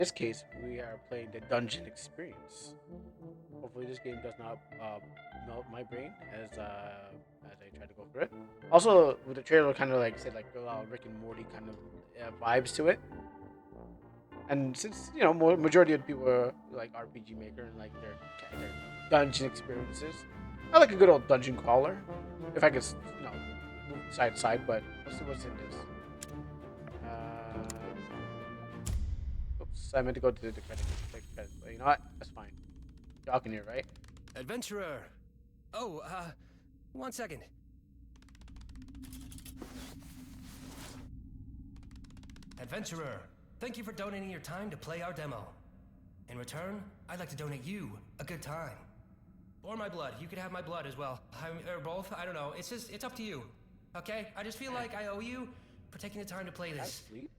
this case, we are playing the dungeon experience. Hopefully, this game does not melt my brain as I try to go through it. Also, with the trailer, kind of like said like a lot of Rick and Morty kind of vibes to it. And since majority of the people are like RPG Maker and like their dungeon experiences, I like a good old dungeon crawler. If I could, move side to side. But let's see what's in this. Oops, I meant to go to the credit. You know what? That's fine. Y'all can hear, right? Adventurer! Oh, one second. Adventurer, thank you for donating your time to play our demo. In return, I'd like to donate you a good time. Or my blood. You could have my blood as well. Or both. I don't know. It's up to you. Okay? I just feel like I owe you for taking the time to play this. Sleep?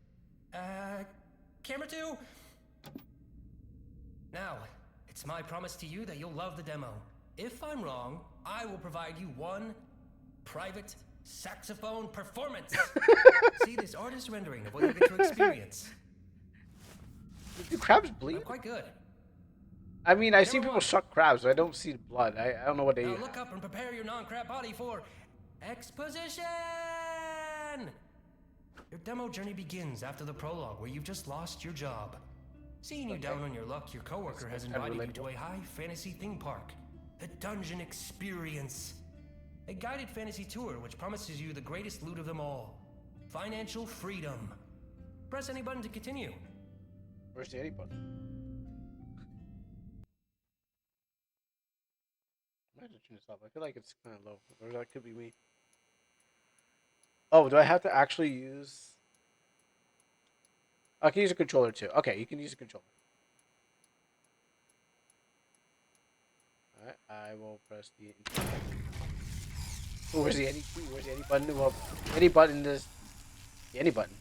Camera 2? Now, it's my promise to you that you'll love the demo. If I'm wrong, I will provide you one private saxophone performance. See this artist rendering of what you get to experience. Do crabs bleed? I'm quite good. I mean, I see people suck crabs, but I don't see the blood. I don't know what they Now eat. look up and prepare your non-crab body for exposition! Your demo journey begins after the prologue, where you've just lost your job. Seeing you down on your luck, your coworker has invited you to a high fantasy theme park, the Dungeon Experience. A guided fantasy tour which promises you the greatest loot of them all, financial freedom. Press any button to continue. Where's the edit button? I might have to turn this off. I feel like it's kind of low. Or that could be me. Oh, do I have to actually use... I can use a controller too. Okay, you can use a controller. Alright, I will press the... Oh, where's the any key? Where's the any button? Well, any button is... The any button.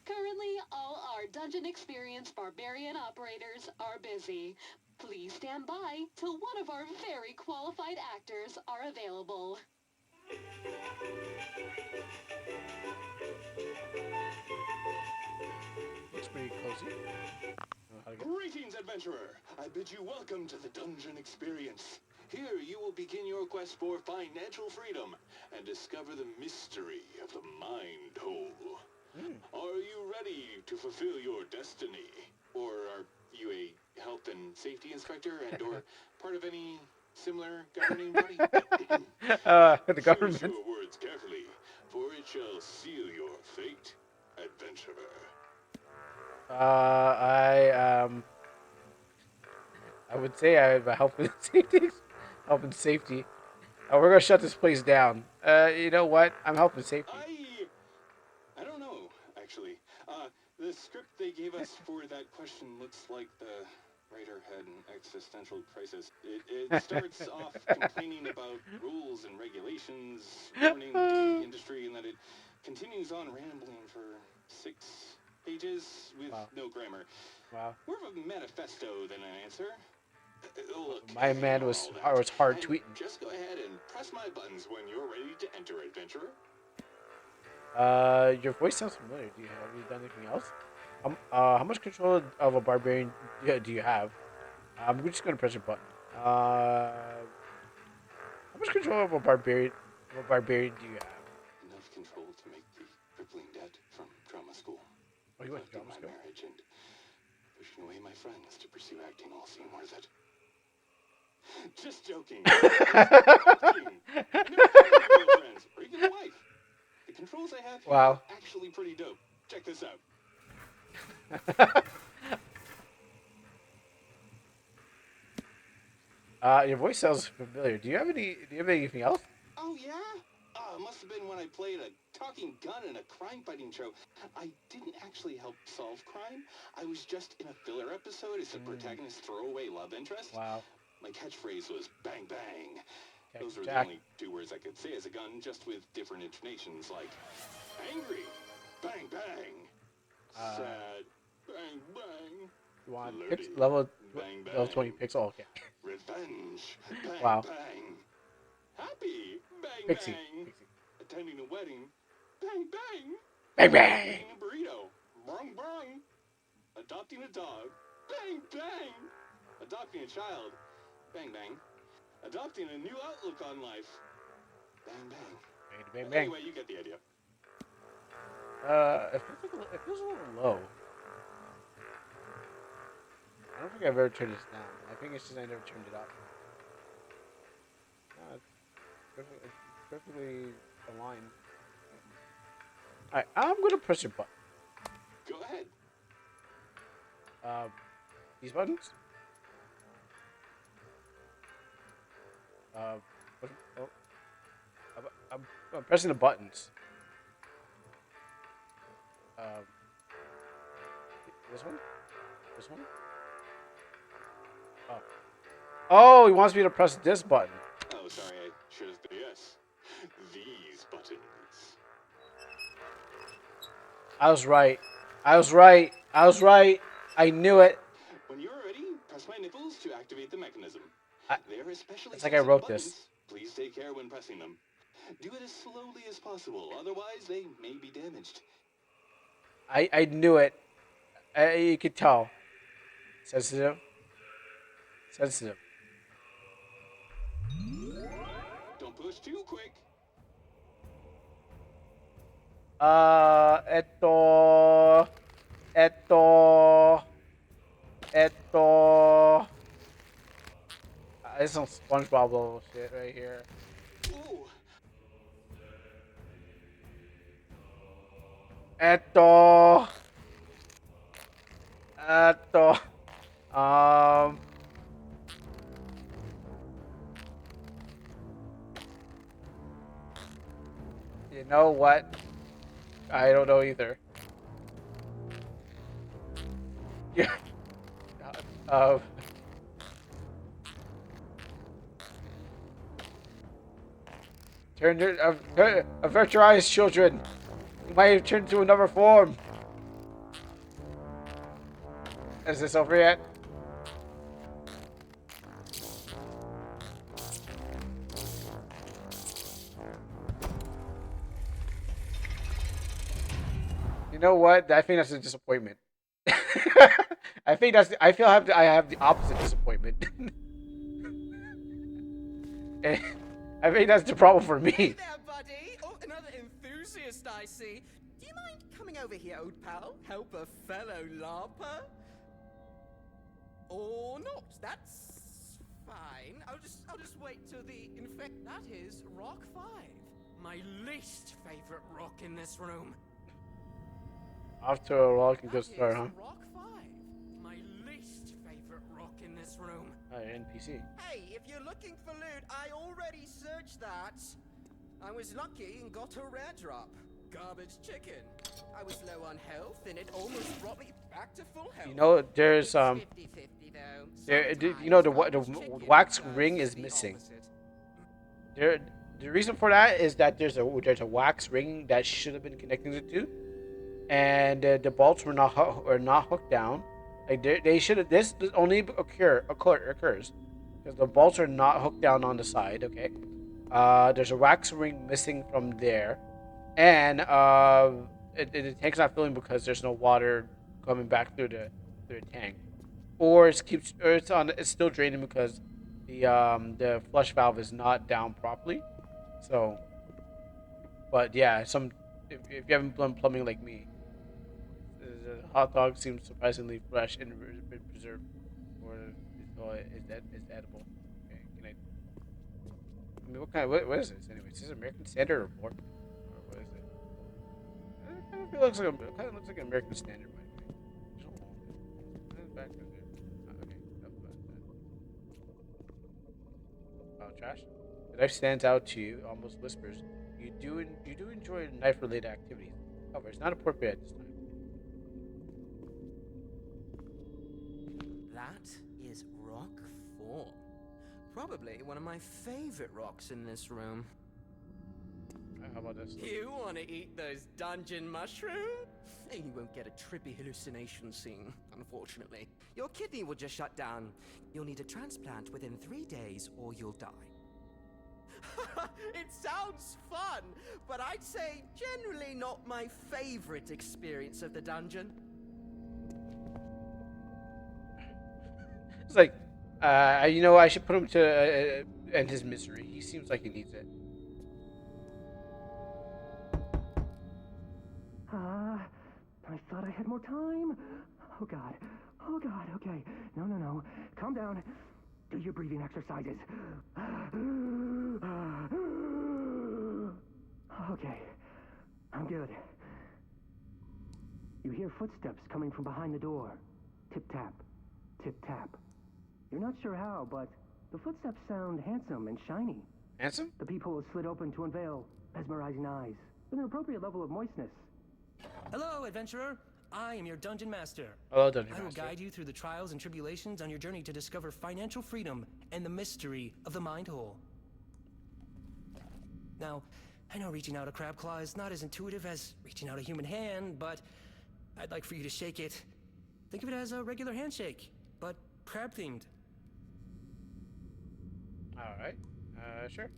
Currently, all our Dungeon Experience Barbarian operators are busy. Please stand by till one of our very qualified actors are available. Looks pretty cozy. Greetings, adventurer! I bid you welcome to the Dungeon Experience. Here you will begin your quest for financial freedom and discover the mystery of the mind hole. Are you ready to fulfill your destiny? Or are you a health and safety inspector and or part of any similar governing body? The government. Choose your words carefully, for it shall seal your fate, adventurer. I would say I have a health and safety. Health and safety. We're gonna shut this place down. You know what? I'm health and safety. I don't know, actually. The script they gave us for that question looks like the writer had an existential crisis. It starts off complaining about rules and regulations, warning the industry, and then it continues on rambling for 6 pages with no grammar. Wow. More of a manifesto than an answer. Look, My man was hard tweeting. Just go ahead and press my buttons when you're ready to enter, adventurer. Your voice sounds familiar. Have you done anything else? How much control of a barbarian do you have? I'm just gonna press your button. How much control of a barbarian do you have? Enough control to make the crippling debt from drama school. Oh, you went to drama school? Marriage and pushing away my friends to pursue acting all seem worth it. Just joking. Joking. No friends, or even a wife. The controls I have here are actually pretty dope. Check this out. Your voice sounds familiar. Do you have anything else? Oh yeah? It must have been when I played a talking gun in a crime fighting show. I didn't actually help solve crime. I was just in a filler episode as the protagonist's throwaway love interest. Wow. My catchphrase was bang bang. Okay, Those were Jack. the only 2 words I could say as a gun, just with different intonations, like angry, bang bang, sad, bang bang. You want Flirty, level bang bang, level 20 pixel? Okay. revenge, bang Wow. bang, happy, bang Pixie. bang, attending a wedding, bang bang, Bang bang. Eating a burrito. Brung brung. Adopting a dog. Bang bang. Adopting a child. Bang bang. Adopting a new outlook on life. Bang bang. Bang bang. Anyway, you get the idea. It feels a little low. I don't think I've ever turned this down. I think it's just I never turned it up. It's perfectly aligned. Alright, I'm gonna press your button. Go ahead. These buttons? What, oh, I'm pressing the buttons. This one? This one? Oh. Oh, he wants me to press this button. Oh, sorry, I should have said yes. These buttons. I was right. I was right. I was right. I knew it. When you're ready, press my nipples to activate the mechanism. They're especially it's like I wrote buttons. this. Please take care when pressing them. Do it as slowly as possible, otherwise they may be damaged. I knew it. You could tell. Sensitive. Sensitive. Don't push too quick. Esto. This is some SpongeBob level shit right here. Ooh. Esto. You know what? I don't know either. Yeah. Turn your avert your eyes, children. You might have turned to another form. Is this over yet? You know what? I think that's a disappointment. I think that's. I feel I have the opposite disappointment. I think that's the problem for me. Hey there, buddy. Oh, another enthusiast, I see. Do you mind coming over here, old pal? Help a fellow LARPer? Or not? That's fine. I'll just wait till the. In fact, that is Rock 5, my least favorite rock in this room. Off to a rocking good start, huh? Rock 5, my least favorite rock in this room. NPC. Hey, if you're looking for loot, I already searched that. I was lucky and got a rare drop. Garbage chicken. I was low on health and it almost brought me back to full health. You know, there's 50-50 though. you know the wax ring is missing. The reason for that is that there's a wax ring that should have been connecting the two, and the bolts were not hooked down. Like they should have. This only occurs because the bolts are not hooked down on the side. Okay. There's a wax ring missing from there, and the tank's not filling because there's no water coming back through the tank, or it's still draining because the flush valve is not down properly. So, but yeah, if you haven't done plumbing like me, the hot dog seems surprisingly fresh and preserved, or it's edible. Okay, can I mean, what is this anyway? Is this American Standard or more? Or what is it? It kind of looks like an American Standard, by the way. There's no hole. Back there. Okay. Oh, trash. The knife stands out to you, almost whispers. You do enjoy knife-related activities. However, it's not appropriate at this time. That is Rock 4. Probably one of my favorite rocks in this room. How about this? You want to eat those dungeon mushrooms? You won't get a trippy hallucination scene, unfortunately. Your kidney will just shut down. You'll need a transplant within 3 days or you'll die. It sounds fun, but I'd say generally not my favorite experience of the dungeon. It's like, you know, I should put him to end his misery. He seems like he needs it. I thought I had more time. Oh God. Oh God. Okay. No. Calm down. Do your breathing exercises. Okay. I'm good. You hear footsteps coming from behind the door. Tip-tap. Tip-tap. You're not sure how, but the footsteps sound handsome and shiny. Handsome? The peephole is slid open to unveil mesmerizing eyes with an appropriate level of moistness. Hello, adventurer. I am your dungeon master. Hello, dungeon I will master. guide you through the trials and tribulations on your journey to discover financial freedom and the mystery of the mind hole. Now, I know reaching out a crab claw is not as intuitive as reaching out a human hand, but I'd like for you to shake it. Think of it as a regular handshake, but crab-themed. Alright. Sure.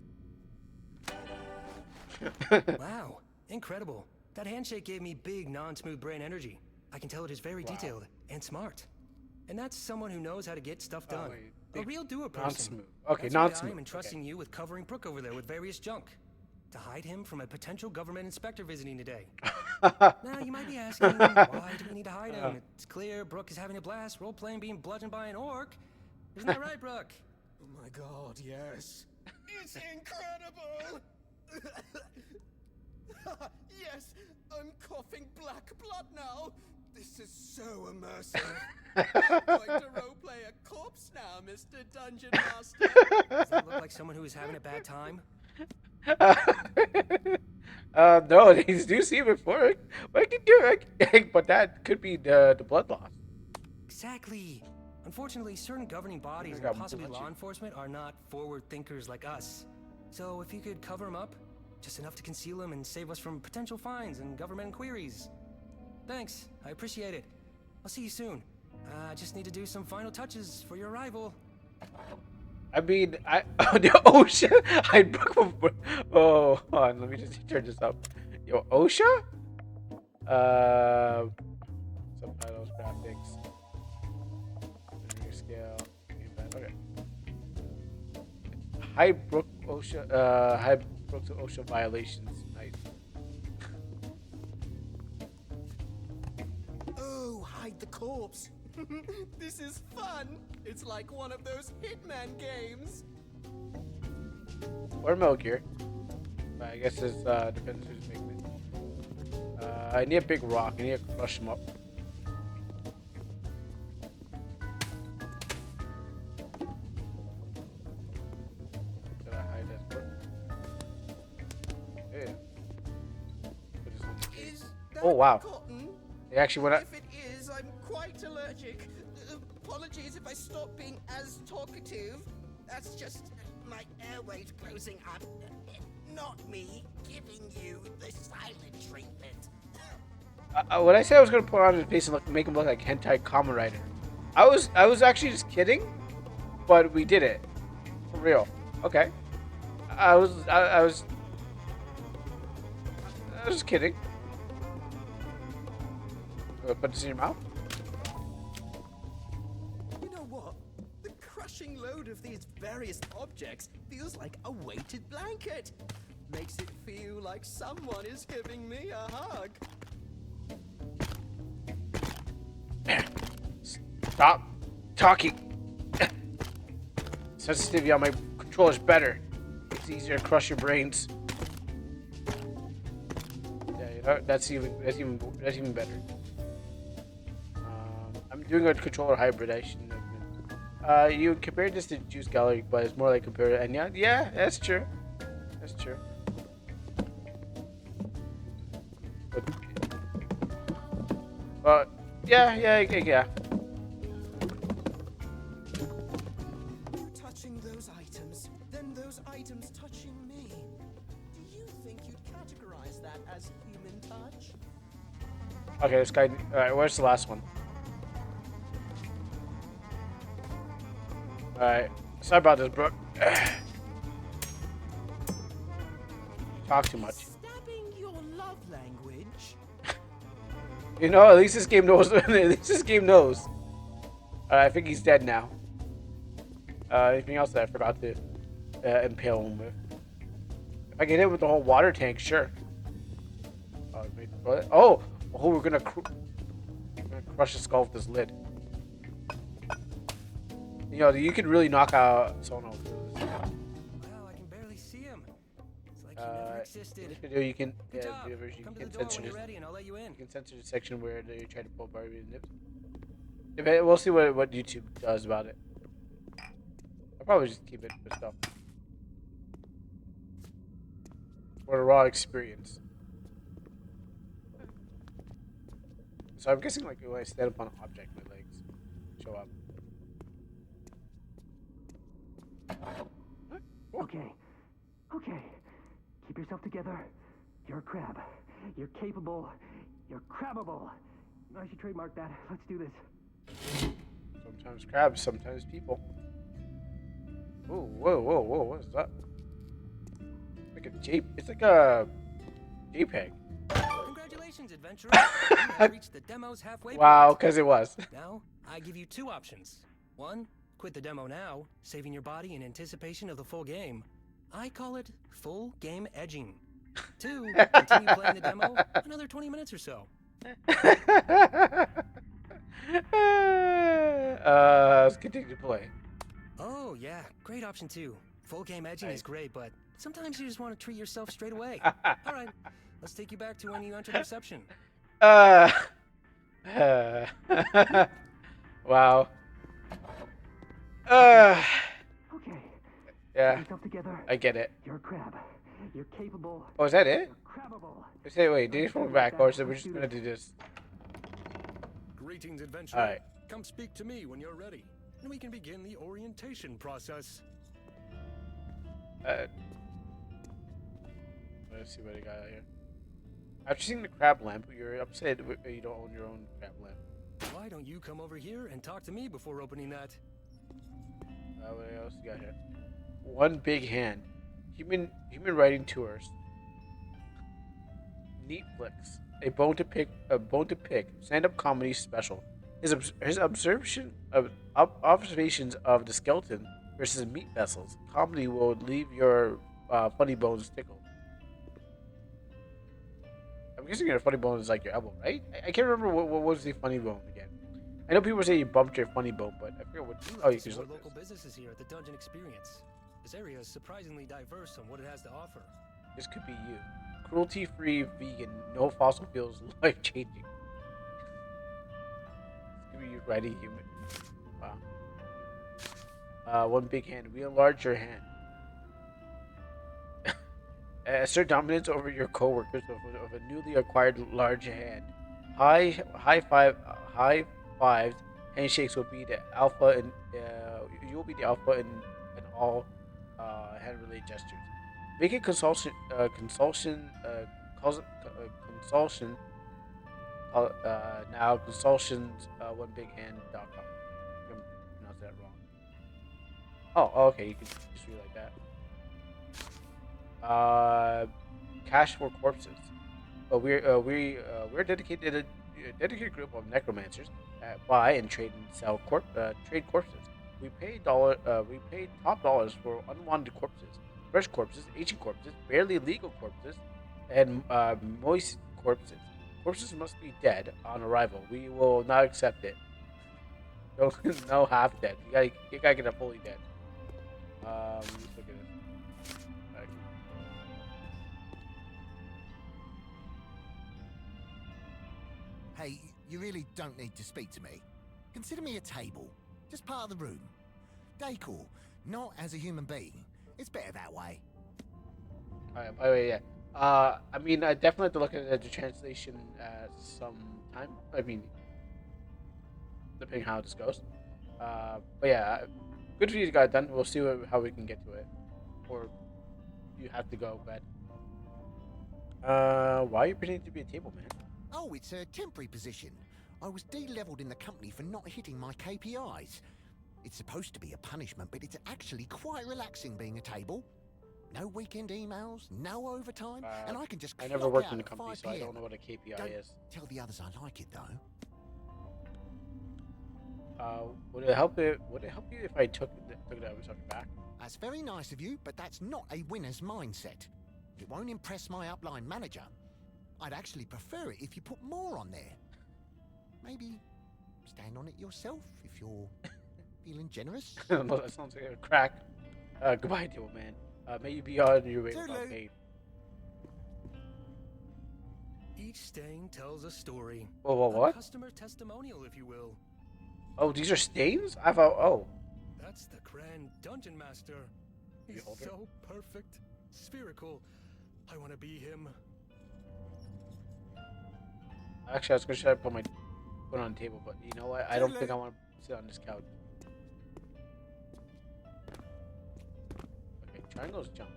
Wow, incredible. That handshake gave me big, non-smooth brain energy. I can tell it is very detailed and smart. And that's someone who knows how to get stuff done. A real doer person. Non-smooth. Okay, That's why non-smooth. I am entrusting you with covering Brook over there with various junk. To hide him from a potential government inspector visiting today. Now, you might be asking, why do we need to hide him? It's clear Brook is having a blast role-playing being bludgeoned by an orc. Isn't that right, Brook? Oh my God, yes. It's incredible! Yes, I'm coughing black blood now. This is so immersive. I'm going to roleplay a corpse now, Mr. Dungeon Master. Does that look like someone who is having a bad time? No, these do seem euphoric. But I can do it. But that could be the blood loss. Exactly. Unfortunately, certain governing bodies and got possibly bloodshed. law enforcement are not forward thinkers like us. So if you could cover him up, just enough to conceal him and save us from potential fines and government inquiries. Thanks, I appreciate it. I'll see you soon. I just need to do some final touches for your arrival. I mean, the ocean. I broke. Oh, hold on. Let me just turn this up. Yo, OSHA. Subtitles, graphics, linear scale. Okay. High Brook OSHA. High Brook to OSHA violations. Nice. Oh, hide the corpse. This is fun. It's like one of those Hitman games. Or Metal Gear. I guess it depends who's making it. I need a big rock. I need to crush him up. Did I hide that part? Yeah. Put this on the case. Is that Oh, wow. cotton? They actually went up. If it is, I'm quite allergic. Apologies if I stop being as talkative. That's just my airways closing up. Not me giving you the silent treatment. What I said I was gonna put on his face and make him look like hentai Kamen Rider. I was actually just kidding, but we did it for real. Okay. I was just kidding. Put this in your mouth. You know what? The crushing load of these various objects feels like a weighted blanket. Makes it feel like someone is giving me a hug. Stop talking. Sensitivity on my controller's better. It's easier to crush your brains. Yeah, you know, that's even better. I'm doing a controller hybridization. You compared this to Juice Gallery, but it's more like compared. And yeah, that's true. That's true. But yeah. Touching those items, then those items touching me. Do you think you'd categorize that as human touch? Okay, this guy. All right, where's the last one? All right. Sorry about this, Brooke. talk too much. Stabbing your love language? You know, at least this game knows. At least this game knows. I think he's dead now. Anything else that I forgot to impale him with? If I get hit with the whole water tank, sure. Oh, we're gonna crush his skull with this lid. You know, you can really knock out Sono. Wow, I can barely see him. It's like he never existed. You can Good job. you Come to the can door censor when you're this. ready, and I'll let you in. You can censor the section where they try to pull Barbie and nips. We'll see what YouTube does about it. I'll probably just keep it for stuff. For a raw experience. So I'm guessing like when I stand up on an object, my legs show up. Okay. Okay. Keep yourself together. You're a crab. You're capable. You're crabbable. I should trademark that. Let's do this. Sometimes crabs, sometimes people. Whoa, what is that? Like a J. It's like a JPEG. Congratulations, adventurer. You have reached the demo's halfway point. Wow, because it was. Now, I give you two options. One, quit the demo now, saving your body in anticipation of the full game. I call it full game edging. Two, continue playing the demo another 20 minutes or so. Let's continue to play. Oh, yeah, great option too. Full game edging is great, but sometimes you just want to treat yourself straight away. All right, let's take you back to when you entered reception. Wow. Okay. Yeah, Keep yourself together. I get it. You're a crab. You're capable. Oh, is that it? You're crabbable. Wait, did you phone back, or is it we're just gonna do this? Greetings, adventurer. All right. Come speak to me when you're ready, and we can begin the orientation process. Let's see what I got out here. After seeing the crab lamp, you're upset you don't own your own crab lamp. Why don't you come over here and talk to me before opening that? What else you got here? One big hand. Human writing tours. Neat flicks. A bone to pick. Stand-up comedy special. His observations of the skeleton versus meat vessels. Comedy will leave your funny bones tickled. I'm guessing your funny bone is like your elbow, right? I can't remember what was the funny bone again. I know people say you bumped your funny bone, but I forget what. Oh, you can There are look local this. businesses here at the Dungeon Experience. This area is surprisingly diverse on what it has to offer. This could be you. Cruelty-free, vegan, no fossil fuels, life-changing. This could be you riding human. Wow. One big hand. We enlarge your hand. Assert dominance over your coworkers of a newly acquired large hand. High fives, handshakes will be the alpha, and you will be the alpha in all hand-related gestures. Make a consultation. Now consultions onebighan.com. I'm pronounced that wrong. Oh, okay. You can just read like that. Cash for corpses. We're a dedicated group of necromancers that buy and trade and sell trade corpses. We pay top dollars for unwanted corpses, fresh corpses, ancient corpses, barely legal corpses, and moist corpses. Corpses must be dead on arrival. We will not accept it. No half dead. You gotta get it fully dead. Let's look at this. Hey, you really don't need to speak to me. Consider me a table, just part of the room. Decor, not as a human being. It's better that way. Alright, by the way, yeah. I mean, I definitely have to look at the translation some time. I mean, depending how this goes. But yeah, good for you got it done. We'll see how we can get to it. Or you have to go, but why are you pretending to be a table, man? Oh, it's a temporary position. I was de-leveled in the company for not hitting my KPIs. It's supposed to be a punishment, but it's actually quite relaxing being a table. No weekend emails, no overtime, and I can just I never clock worked out in the at company, 5 so I p.m. don't know what a KPI Don't is. tell the others I like it though. Would it help you if I took the other stuff back? That's very nice of you, but that's not a winner's mindset. It won't impress my upline manager. I'd actually prefer it if you put more on there. Maybe stand on it yourself if you're feeling generous. No, that sounds like a crack. Goodbye, deal man. May you be on your way without Toodaloo. pain. Each stain tells a story. Whoa, A what? customer testimonial, if you will. Oh, these are stains? I thought. Oh. That's the Grand Dungeon Master. He's Beholder. so perfect, spherical. I want to be him. Actually, I was gonna try to put my foot on the table, but you know what? I don't think I want to sit on this couch. Okay, triangles jump.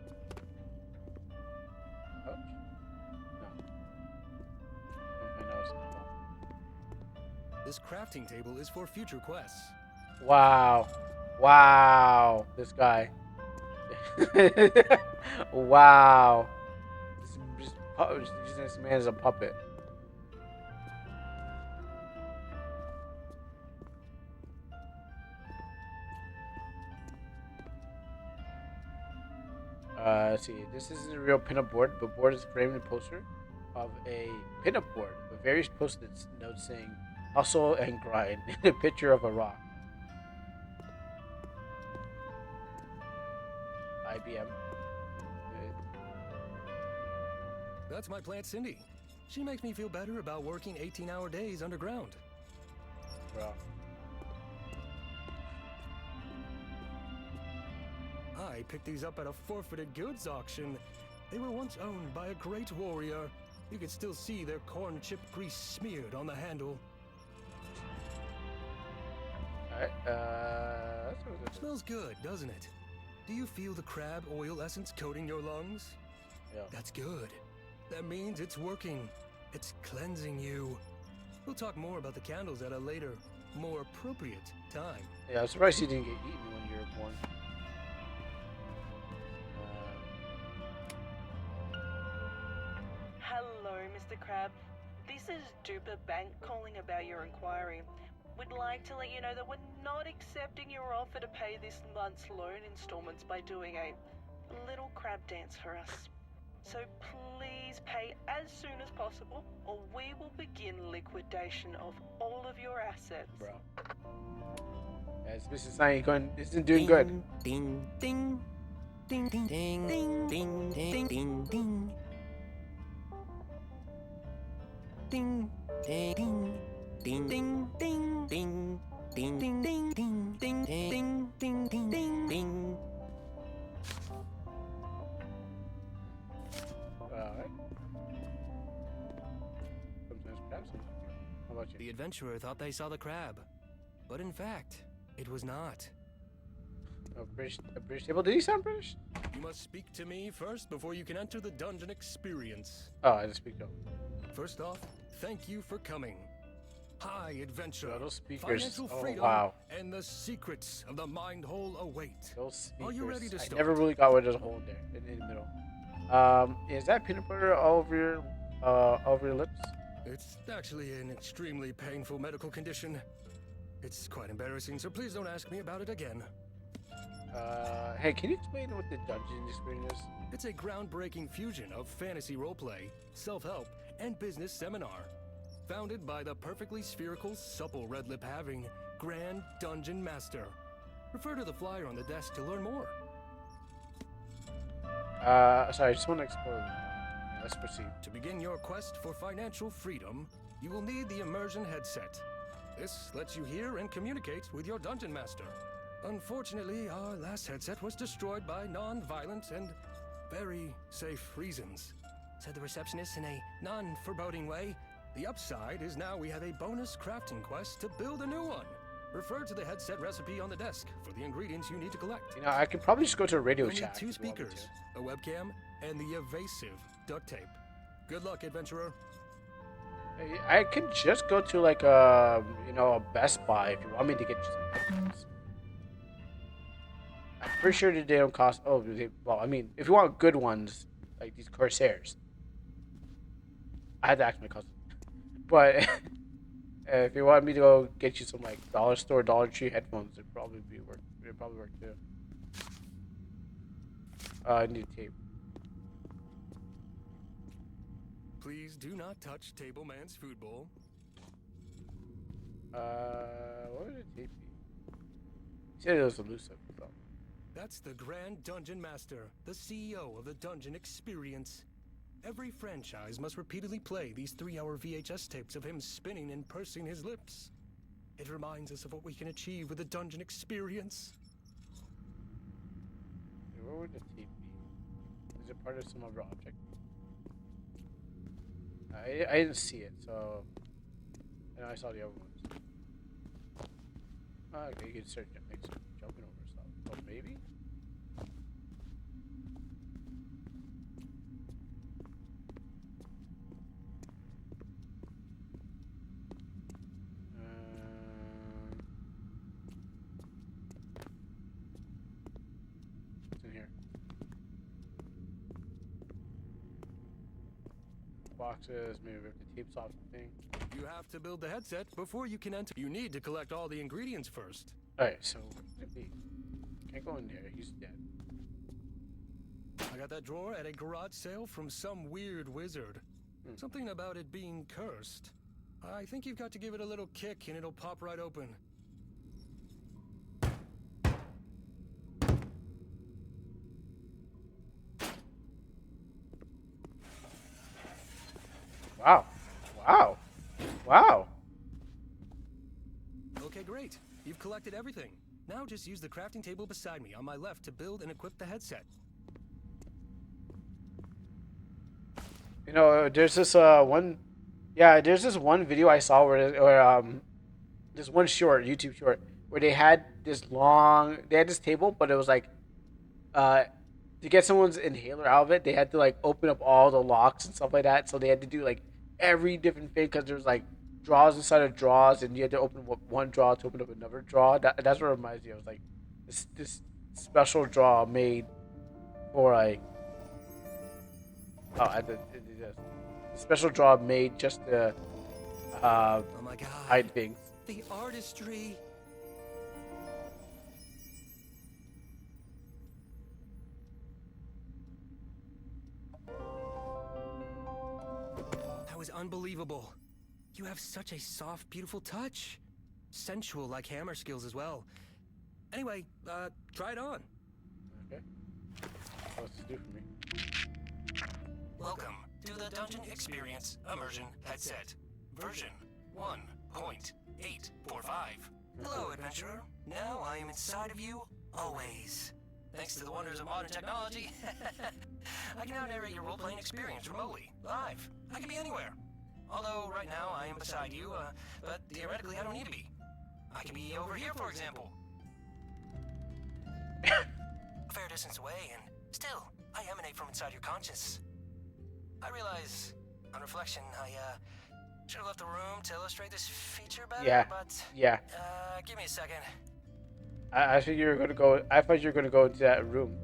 Ouch. No. My nose. This crafting table is for future quests. Wow. Wow. This guy. Wow. This man is a puppet. Let's see. This isn't a real pinup board. The board is framed and poster of a pinup board with various post-it notes saying "hustle and grind" and a picture of a rock. IBM. That's my plant, Cindy. She makes me feel better about working 18-hour days underground. Bro. I picked these up at a forfeited goods auction. They were once owned by a great warrior. You could still see their corn chip grease smeared on the handle. Alright, that's what it is. Smells good, doesn't it? Do you feel the crab oil essence coating your lungs? Yeah. That's good. That means it's working. It's cleansing you. We'll talk more about the candles at a later, more appropriate time. Yeah, I'm surprised you didn't get eaten when you were born. Hello, Mr. Crab. This is Duper Bank calling about your inquiry. We'd like to let you know that we're not accepting your offer to pay this month's loan installments by doing a little crab dance for us. So please pay as soon as possible, or we will begin liquidation of all of your assets. Bro. As Mrs. Sign going, this isn't doing good. Ding, ding, ding, ding, ding, ding, ding, ding, ding, ding. Ding, ding, ding, ding, ding, ding, ding, ding, ding, ding, ding, ding, ding, ding, ding, ding, ding. Alright. Sometimes crabs. How about you? The adventurer thought they saw the crab, but in fact, it was not. A British table? Did he sound British? You must speak to me first before you can enter the dungeon experience. Oh, I just speak up. First off, thank you for coming. High adventure, Bro, those speakers. financial Oh, freedom, wow. and the secrets of the mind hole await. Those speakers. Are you ready to I start? never really got where there's a hole in there, in the middle. Is that peanut butter all over your lips? It's actually an extremely painful medical condition. It's quite embarrassing, so please don't ask me about it again. Hey, can you explain what the dungeon experience is? It's a groundbreaking fusion of fantasy roleplay, self-help, and business seminar. Founded by the perfectly spherical, supple red lip having Grand Dungeon Master. Refer to the flyer on the desk to learn more. Sorry, I just want to explore. Yeah, let's proceed. To begin your quest for financial freedom, you will need the immersion headset. This lets you hear and communicate with your dungeon master. Unfortunately, our last headset was destroyed by non-violent and very safe reasons, said the receptionist in a non-foreboding way. The upside is now we have a bonus crafting quest to build a new one. Refer to the headset recipe on the desk for the ingredients you need to collect. You know, I could probably just go to a radio You'll need chat. 2 if you want me speakers, a webcam, and the evasive duct tape. Good luck, adventurer. to. I could just go to like a Best Buy if you want me to get you some headphones. I'm pretty sure that they don't cost. Oh, well, I mean, if you want good ones like these Corsairs, I had to ask my cousin. But if you want me to go get you some like dollar store, Dollar Tree headphones, it'd probably be work. It'd probably work too. I need tape. Please do not touch Table Man's food bowl. What would the tape be? He said it was elusive. So. That's the Grand Dungeon Master, the CEO of the Dungeon Experience. Every franchise must repeatedly play these 3-hour VHS tapes of him spinning and pursing his lips. It reminds us of what we can achieve with the Dungeon Experience. Where would the tape be? Is it part of some other object? I didn't see it, so and I saw the other ones. Oh, okay, you can start jumping over stuff. Oh, maybe? What's in here? Boxes, maybe rip the tapes off the thing. You have to build the headset before you can enter. You need to collect all the ingredients first. Alright, so what could it be? Can't go in there, he's dead. I got that drawer at a garage sale from some weird wizard. Something about it being cursed. I think you've got to give it a little kick and it'll pop right open. Wow. Wow. Wow. Okay, great. You've collected everything. Now just use the crafting table beside me on my left to build and equip the headset. You know, there's this there's this one video I saw where this one short, YouTube short, where they had this table, but it was like to get someone's inhaler out of it, they had to like open up all the locks and stuff like that. So they had to do like every different thing because there was like drawers inside of drawers, and you had to open up one drawer to open up another drawer. That's what it reminds me of. It was like this special drawer made for like a special drawer made just to Oh my god. hide things. The artistry. That was unbelievable. You have such a soft, beautiful touch. Sensual like hammer skills as well. Anyway, try it on. Okay. What's it do for me? Welcome to the Dungeon Experience Immersion Headset, version 1.845. Hello, adventurer. Now I am inside of you, always. Thanks to the wonders of modern technology, I can now narrate your role-playing experience remotely, live. I can be anywhere. Although right now I am beside you, but theoretically I don't need to be. I can be over here, for example. A fair distance away, and still, I emanate from inside your conscious. I realize, on reflection, I should have left the room to illustrate this feature better, but give me a second. I thought you were gonna go. I thought you were gonna go into that room.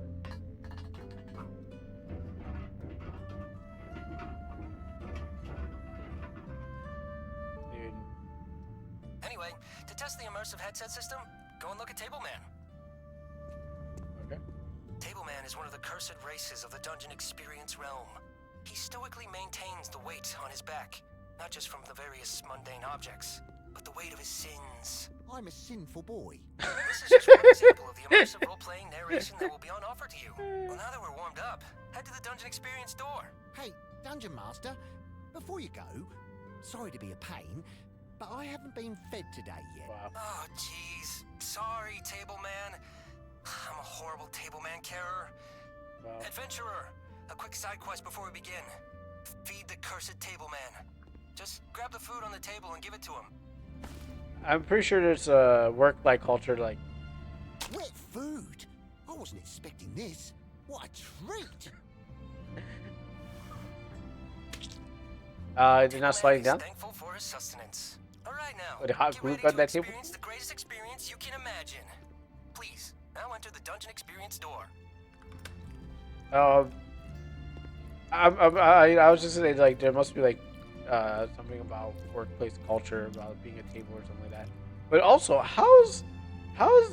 Dude. Anyway, to test the immersive headset system, go and look at Table Man. Okay. Table Man is one of the cursed races of the Dungeon Experience realm. He stoically maintains the weight on his back, not just from the various mundane objects, but the weight of his sins. I'm a sinful boy. This is just one example of the immersive role-playing narration that will be on offer to you. Well, now that we're warmed up, head to the Dungeon Experience door. Hey, Dungeon Master, before you go, sorry to be a pain, but I haven't been fed today yet. Wow. Oh, jeez. Sorry, Table Man. I'm a horrible Table Man carer. Wow. Adventurer, a quick side quest before we begin. Feed the cursed Table Man. Just grab the food on the table and give it to him. I'm pretty sure there's a work-like culture like. Wet food? I wasn't expecting this. What a treat! Is it not sliding down? Thankful for his sustenance. All right now. With the hot get group ready on to that table? experience the greatest experience you can imagine. Please, now enter the dungeon experience door. Um, I was just saying like there must be like something about workplace culture about being a table or something like that. But also, how is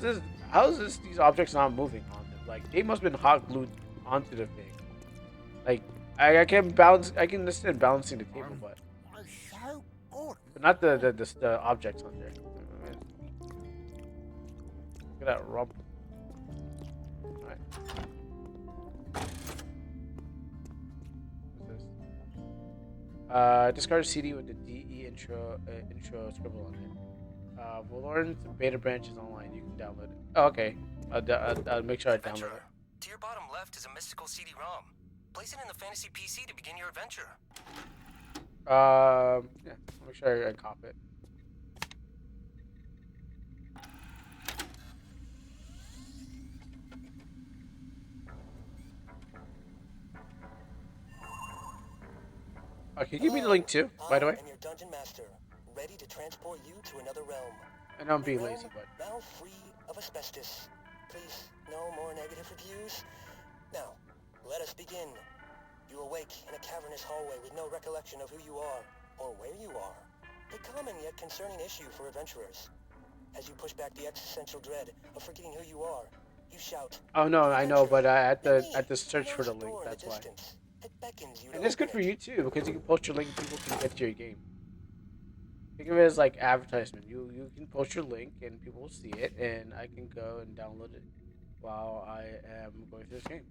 this these objects not moving on them? Like they must have been hot glued onto the thing. Like I can balance, I can understand balancing the table, but So good. not the objects on there. I mean, look at that rump. All right. What's this? Discard a CD with the DE intro scribble on it. Valorant's beta branch is online. You can download it. Oh, okay. I'll make sure I download Adventurer, it. to your bottom left is a mystical CD-ROM. Place it in the fantasy PC to begin your adventure. Yeah. I'll make sure I cop it. Can you give me the link too, by the way? I am your dungeon master, ready to transport you to another realm. I know I'm being lazy, but Now free of asbestos. Please, no more negative reviews. Now, let us begin. You awake in a cavernous hallway with no recollection of who you are, or where you are. A common yet concerning issue for adventurers. As you push back the existential dread of forgetting who you are, you shout. oh no, I know, but at "Meet me the search in for the those link, door in that's the why. distance. It beckons you to And it's good open for it." you too because you can post your link, and people can get to your game. Think of it as like advertisement. You can post your link and people will see it, and I can go and download it while I am going through this game.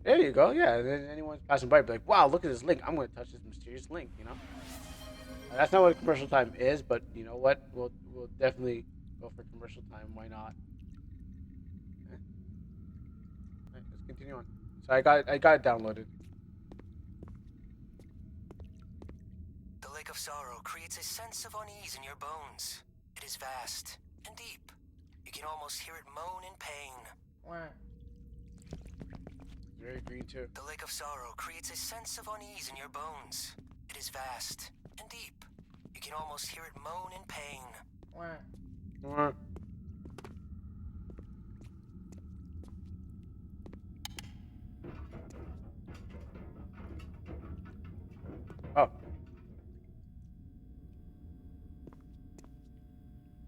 There you go. Yeah, and then anyone's passing by, be like, "Wow, look at this link! I'm going to touch this mysterious link." You know, that's not what commercial time is, but you know what? We'll definitely go for commercial time. Why not? Eh. Right, let's continue on. So I got it downloaded. The Lake of Sorrow creates a sense of unease in your bones. It is vast and deep. You can almost hear it moan in pain. Very green too. The Lake of Sorrow creates a sense of unease in your bones. It is vast and deep. You can almost hear it moan in pain. Oh,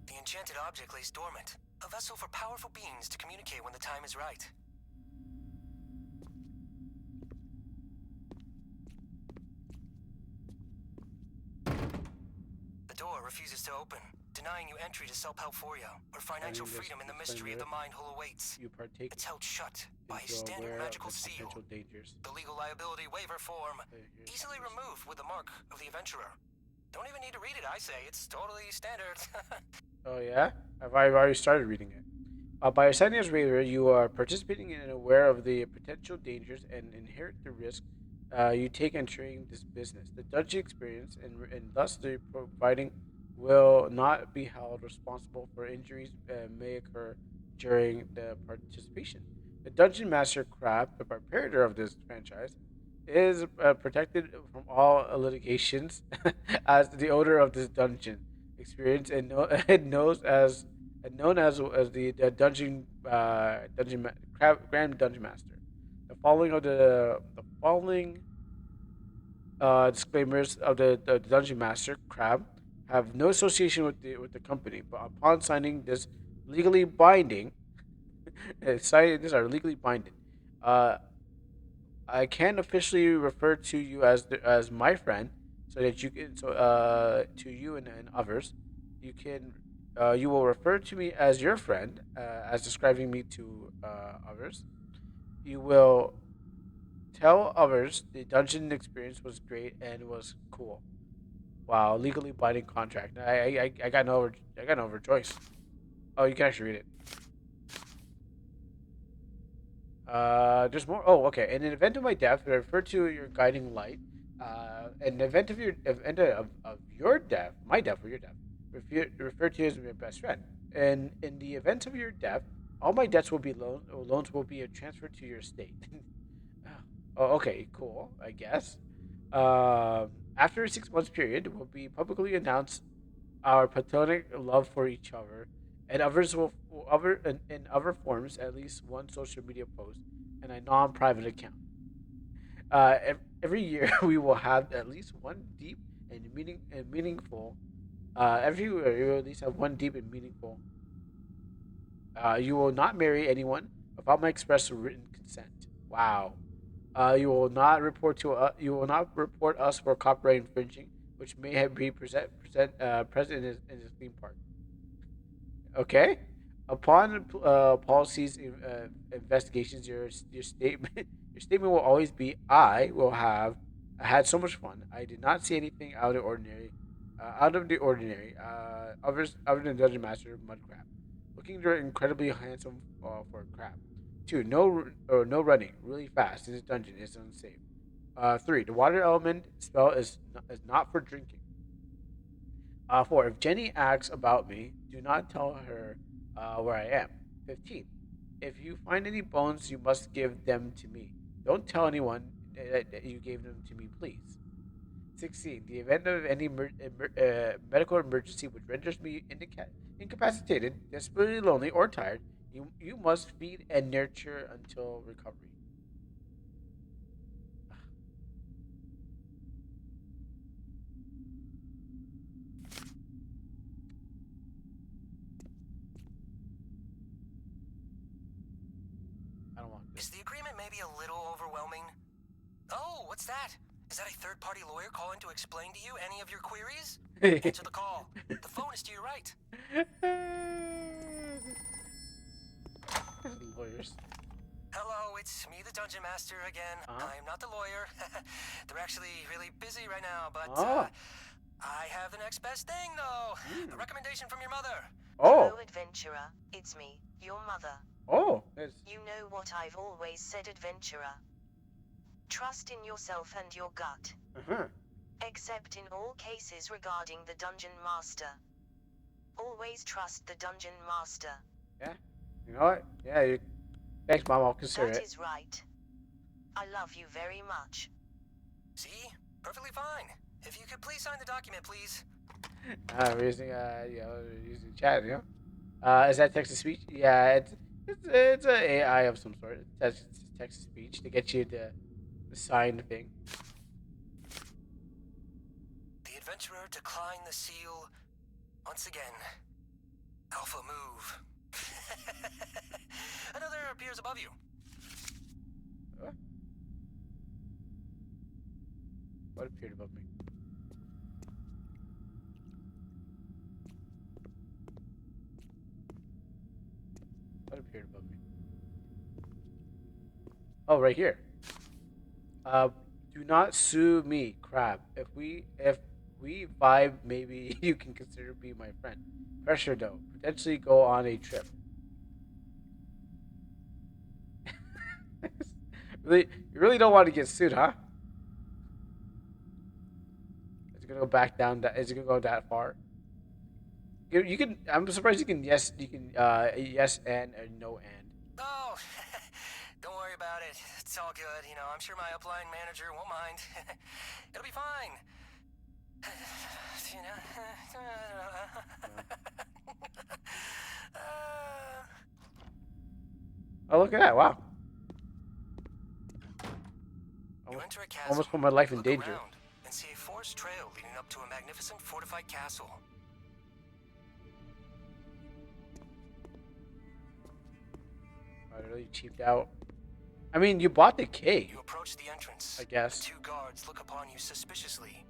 The enchanted object lays dormant, a vessel for powerful beings to communicate when the time is right. The door refuses to open, denying you entry to Self-Helphoria, where financial this freedom in the mystery of disclaimer. the mind hole awaits. you partake It's held shut by a if you're standard aware magical of the seal. potential dangers. The legal liability waiver form, Here's easily this. removed with the mark of the adventurer. Don't even need to read it, I say. It's totally standard. Oh yeah, I've already started reading it. By assigning as reader, you are participating in and aware of the potential dangers and inherit the risk you take entering this business. The dungeon experience and thus the providing will not be held responsible for injuries may occur during the participation. The Dungeon Master Craft, the preparator of this franchise, is protected from all litigations as the owner of this dungeon experience and known as the Grand Dungeon Master. The following disclaimers of the Dungeon Master Crab have no association with the company, but upon signing this legally binding, these are legally binding. Uh, I can officially refer to you as my friend, so that you can to you and others, you will refer to me as your friend, as describing me to others. You will tell others the dungeon experience was great and was cool. Wow, legally binding contract. I got no choice. Oh, you can actually read it. There's more. Oh, okay. In an event of my death, refer to your guiding light. In the event of your death, my death or your death, refer to you as my best friend. And in the event of your death, all my debts will be loans will be transferred to your estate. Oh, okay, cool. I guess. After a 6 months period, will be publicly announced our platonic love for each other, and others will in other forms at least one social media post and a non-private account. Every year we will have at least one deep and meaningful. Every year we will at least have one deep and meaningful. You will not marry anyone without my express written consent. Wow. You will not report us for copyright infringing, which may have been present in his theme park. Okay. Upon policies investigations, your statement your statement will always be, "I will have I had so much fun. I did not see anything out of the ordinary, other than Dungeon Master Mudcrab, looking incredibly handsome for a crab. Two, no running really fast in this dungeon is unsafe. Three, the water element spell is not for drinking. Four, if Jenny asks about me, do not tell her where I am. 15, if you find any bones, you must give them to me. Don't tell anyone that you gave them to me, please. 16, the event of any medical emergency which renders me incapacitated, desperately lonely, or tired, you must feed and nurture until recovery. I don't want Is this. the agreement maybe a little overwhelming? Oh, what's that? Is that a third-party lawyer calling to explain to you any of your queries? Answer the call. The phone is to your right. Lawyers. Hello, it's me, the Dungeon Master, again. I'm not the lawyer. They're actually really busy right now, but I have the next best thing, though. A recommendation from your mother. Hello, adventurer. It's me, your mother. Oh. You know what I've always said, adventurer. Trust in yourself and your gut. Except in all cases regarding the Dungeon Master. Always trust the Dungeon Master. Yeah. You know what? Yeah, thanks, Mom. I'll consider it. That is right. I love you very much. See? Perfectly fine. If you could please sign the document, please. We're using using chat, is that text to speech? Yeah, it's an AI of some sort. It's text to speech to get you the sign thing. The adventurer declined the seal once again. Alpha move. Another appears above you. What appeared above me? What appeared above me? Oh, right here. Do not sue me, crab. If we vibe, maybe you can consider being my friend. Pressure though. Potentially go on a trip. You really don't want to get sued, huh? Is it gonna go back down? Is it gonna go that far? You can. I'm surprised you can. Yes, you can. Yes and no and. Oh, don't worry about it. It's all good. You know, I'm sure my upline manager won't mind. It'll be fine. You know. Oh, look at that! Wow. You enter a chasm, almost put my life in look danger. around, and see a forest trail leading up to a magnificent fortified castle. I really cheaped out. I mean, you bought the cake. You approach the entrance. I guess. The two guards look upon you suspiciously.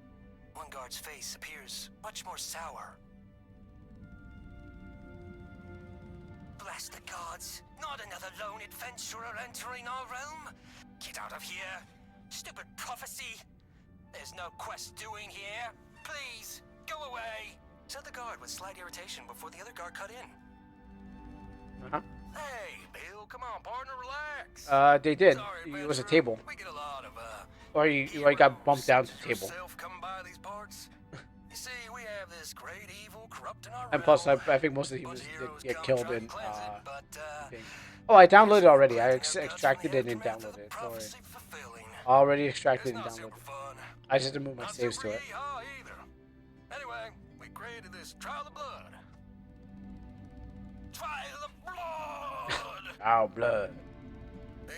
One guard's face appears much more sour. Bless the gods! Not another lone adventurer entering our realm! Get out of here! Stupid prophecy! There's no quest doing here! Please, go away! Said the guard with slight irritation before the other guard cut in. Hey, Bill, come on, partner, relax. They did. Sorry, It was a table. We get a lot of, Or you got bumped down to the table. Come by these parts. You see, we have this great evil corrupting our And plus, realm. I think most of the humans get killed in but, thing. Oh, I downloaded it already. I extracted it and downloaded it. Don't worry. Already extracted and downloaded. I just didn't move my saves to it. Anyway, we created this trial of blood. Trial of blood! Our blood.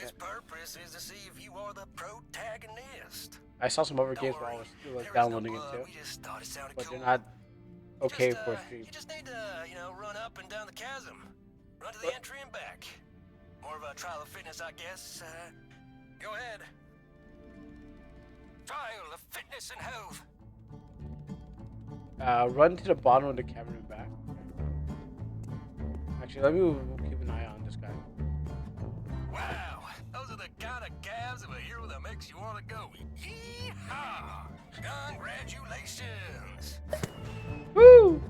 Its purpose is to see if you are the protagonist. I saw some other games while I was like, downloading it too, but they're not okay for stream. You just need to, run up and down the chasm. Run to the entry and back. More of a trial of fitness, I guess. Go ahead. Trial of fitness and health. Run to the bottom of the cavern and back. Actually, let me keep an eye on this guy. Wow, those are the kind of calves of a hero that makes you want to go. Yee-haw! Congratulations! Woo!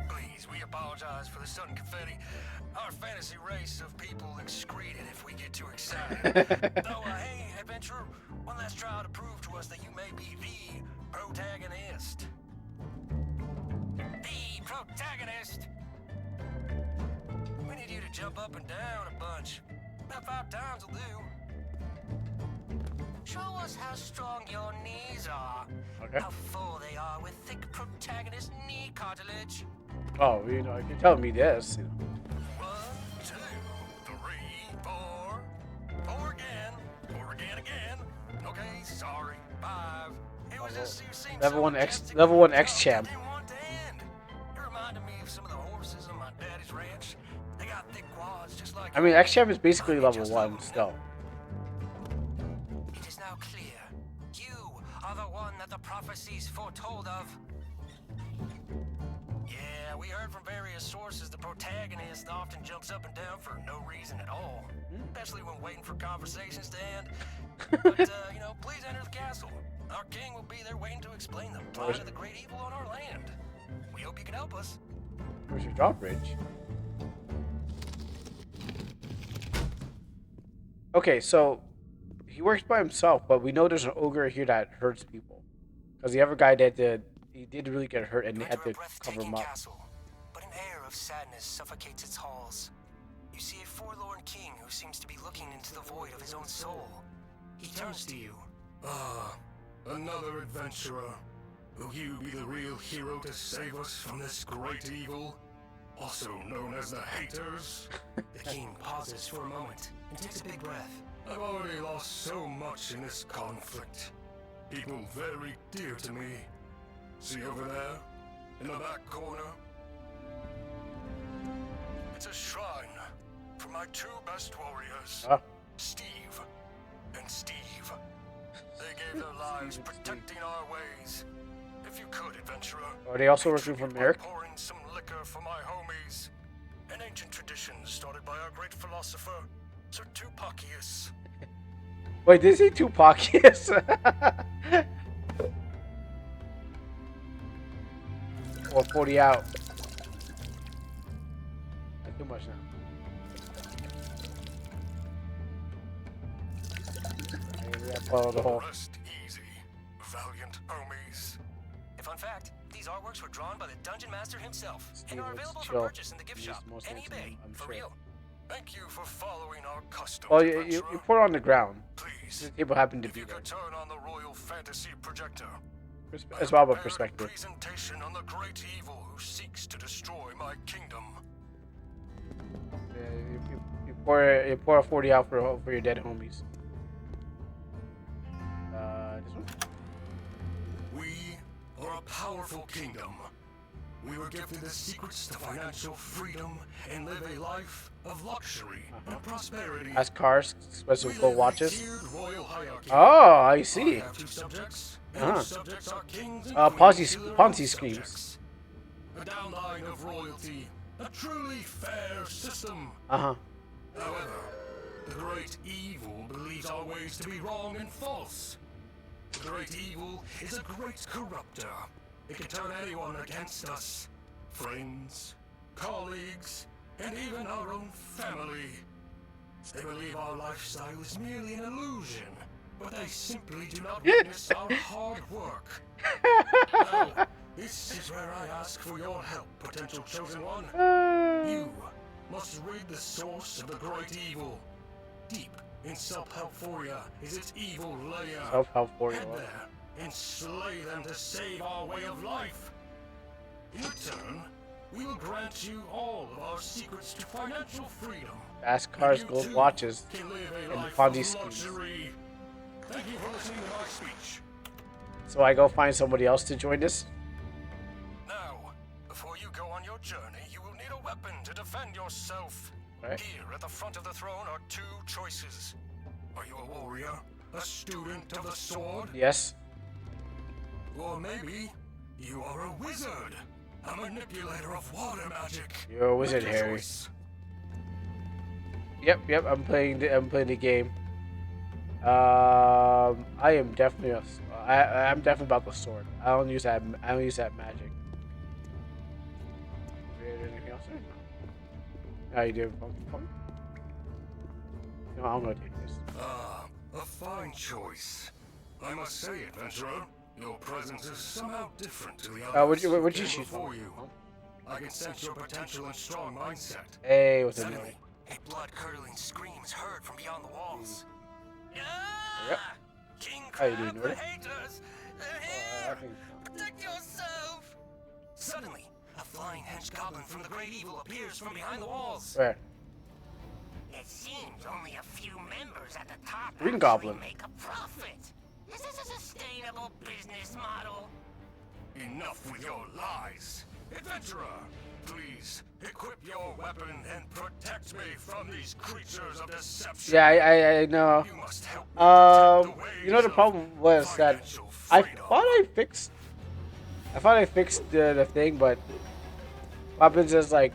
Please, we apologize for the sudden confetti. Our fantasy race of people excrete it if we get too excited. Though, hey, adventurer, one last trial to prove to us that you may be the protagonist. The protagonist! We need you to jump up and down a bunch. About 5 times will do. Show us how strong your knees are. Okay. How full they are with thick protagonist knee cartilage. Oh, you can tell me this. 1, 2, 3, 4. 4 again. 4 again. Okay, sorry. 5. It was just you seemed Level so 1 X champ. It reminded me of some of the horses on my daddy's ranch. They got thick quads just like I mean, X champ is basically level 1 still. It is now clear. You are the one that the prophecies foretold of. Yeah, we heard from various sources the protagonist often jumps up and down for no reason at all. Especially when waiting for conversations to end. But, please enter the castle. Our king will be there waiting to explain the plight of the great evil on our land. We hope you can help us. Where's your drawbridge? Okay, so he works by himself, but we know there's an ogre here that hurts people. Because the other guy he did really get hurt, and they had to cover him up. Castle, but an air of sadness suffocates its halls. You see a forlorn king who seems to be looking into the void of his own soul. He turns to you. Ah, another adventurer. Will you be the real hero to save us from this great evil? Also known as the Haters? The king pauses for a moment and takes a big breath. I've already lost so much in this conflict. People very dear to me. See over there? In the back corner? It's a shrine for my 2 best warriors. Steve and Steve. They gave their lives protecting our ways. If you could, adventurer. Are they also working for Merrick? Pouring some liquor for my homies. An ancient tradition started by our great philosopher, Sir Tupacius. Wait, did he say Tupacius? Or 40 out. Not too much now. Follow the whole. Rest easy, valiant homies. A fun fact, these artworks were drawn by the Dungeon Master himself and are let's available chill. for purchase in the gift He's shop most and handsome, eBay, I'm for sure. real. Thank you for following our customs, Well, you adventurer. pour it on the ground. Please, The table happened to if be you there. could turn on the Royal Fantasy Projector. It's about a prepared perspective. Presentation on the great evil who seeks to destroy my kingdom. You pour a 40 out for your dead homies. This one? We are a powerful kingdom. We were gifted the secrets to financial freedom and live a life of luxury and prosperity. As cars, special We gold live watches. a tiered royal hierarchy. Oh, I see. I have 2 subjects. Uh-huh. Subjects are kings and Ponzi queens to their Ponzi own schemes. subjects. A downline of royalty. A truly fair system. Uh-huh. However, the great evil believes our ways to be wrong and false. The great evil is a great corrupter. It can turn anyone against us. Friends, colleagues, and even our own family. They believe our lifestyle is merely an illusion, but they simply do not witness our hard work. Now, this is where I ask for your help, potential chosen one. You must rid the source of the great evil. Deep in Self-Helphoria is its evil layer. Self-help for you. Head there and slay them to save our way of life. In return, we'll grant you all of our secrets to financial freedom. Fast cars, You gold too watches, can live a and life Ponzi of schemes. luxury. Thank you for listening to my speech. So I go find somebody else to join this? Now, before you go on your journey, you will need a weapon to defend yourself. Right. Here at the front of the throne are two choices. Are you a warrior? A student of the sword? Yes. Or maybe you are a wizard, a manipulator of water magic. You're a wizard, Make your Harry. choice. Yep. I'm playing the game. I am definitely I'm definitely about the sword. I don't use that magic. Anything else there? How you doing, Funky Punk? No, I'm gonna take this. Ah, a fine choice. I must say, adventurer, your presence is somehow different to the others. What'd you who came choose? before you? I can sense your potential and strong mindset. Hey, what's up? Suddenly, a blood-curdling scream is heard from beyond the walls. Yep. King How you Crab, doing, the Nordic? haters! They're here! Protect yourself! Suddenly, a flying hench goblin from the great evil appears from behind the walls. Where? It seems only a few members at the top Green actually Goblin. make a profit. Is this a sustainable business model? Enough with your lies. Adventurer, please equip your weapon and protect me from these creatures of deception. Yeah, I know. You must help me You know the problem was that I thought I fixed the thing, but what happens is like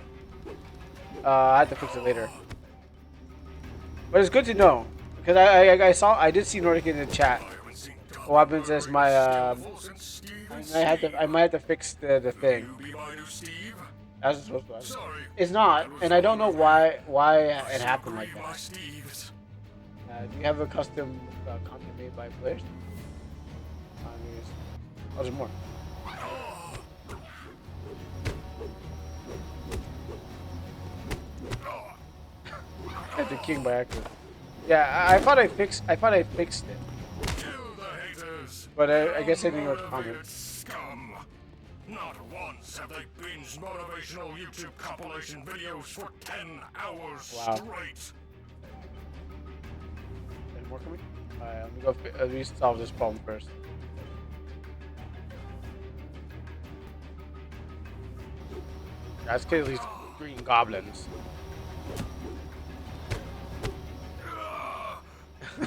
I had to fix it later. But it's good to know because I did see Nordic in the chat. What happens is my I might have to fix the thing. That's supposed to happen. It's not, and I don't know why it happened like that. Do you have a custom content made by players? Oh, there's more. The king by accident. Yeah, I thought I fixed it, but I guess I didn't know what to comment. Scum. Not once have they binged motivational YouTube compilation videos for 10 hours Wow. straight. Any more coming? Alright, let me solve this problem first. Let's kill these green goblins.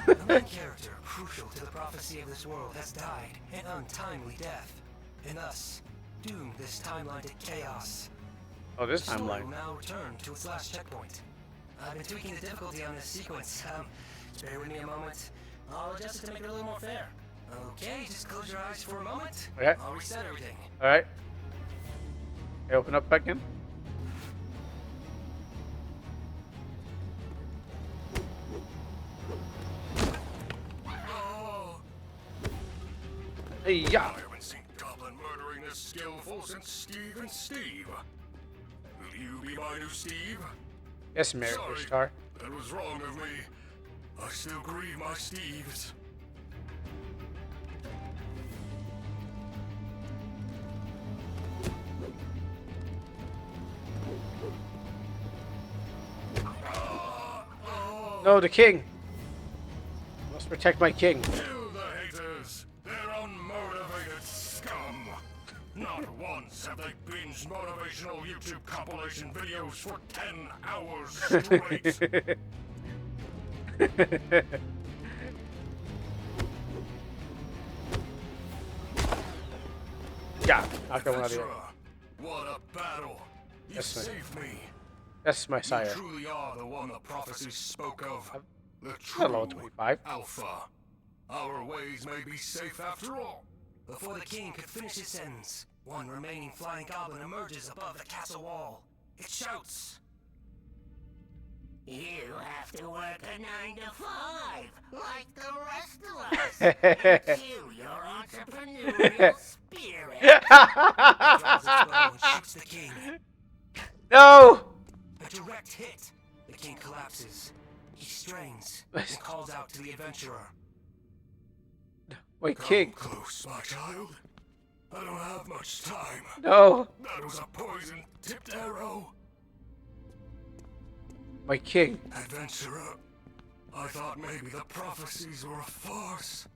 The main character, crucial to the prophecy of this world, has died an untimely death, and thus doomed this timeline to chaos. Oh, this The story timeline. will now return to its last checkpoint. I've been tweaking the difficulty on this sequence. Bear with me a moment. I'll adjust it to make it a little more fair. Okay, just close your eyes for a moment. Okay. I'll reset everything. Alright. Hey, open up back in. Hey, yeah. I haven't seen Goblin murdering this skillful since Steve and Steve. Will you be my new Steve? Yes, Mary Sorry, Star. that was wrong of me. I still grieve my Steves. No, the king. Must protect my king. Kill the haters. They're unmotivated scum. Not once have they binged motivational YouTube compilation videos for 10 hours straight. Yeah, knock that one out of here. Adventurer, what a battle. You That's right. saved me. That's my You sire. truly are the one the prophecy spoke of. The Hello, true 25. Alpha. Our ways may be safe after all. Before the king could finish his sentence, one remaining flying goblin emerges above the castle wall. It shouts, You have to work a 9 to 5, like the rest of us. Cue your entrepreneurial spirit. draws its bow and shoots the king. No! A direct hit. The king collapses. He strains and calls out to the adventurer. Wait, Come king. close, my child. I don't have much time. No. That was a poison tipped arrow. My king. Adventurer, I thought maybe the prophecies were a farce.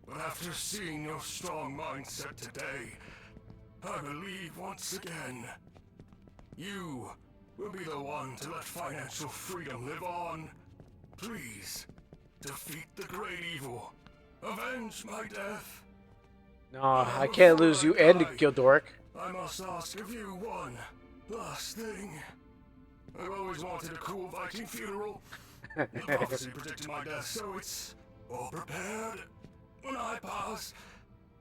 But after seeing your strong mindset today, I believe once again, you will be the one to let financial freedom live on. Please, defeat the great evil. Avenge my death. No, I can't lose you and Gildoric. I must ask of you one last thing. I've always wanted a cool Viking funeral. The prophecy predicted my death, so it's all prepared. When I pass,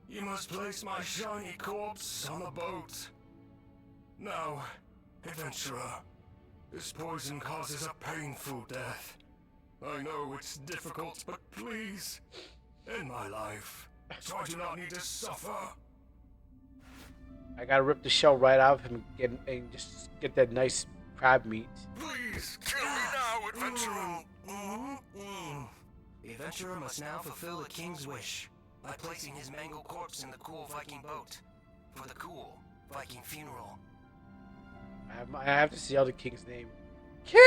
you must place my shiny corpse on a boat. Now, adventurer, this poison causes a painful death. I know it's difficult, but please, end my life, so I do not need to suffer. I gotta rip the shell right out of him and just get that nice crab meat. Please, kill me now, adventurer. The adventurer must now fulfill the king's wish by placing his mangled corpse in the cool Viking boat for the cool Viking funeral. I have to see all the king's name. King!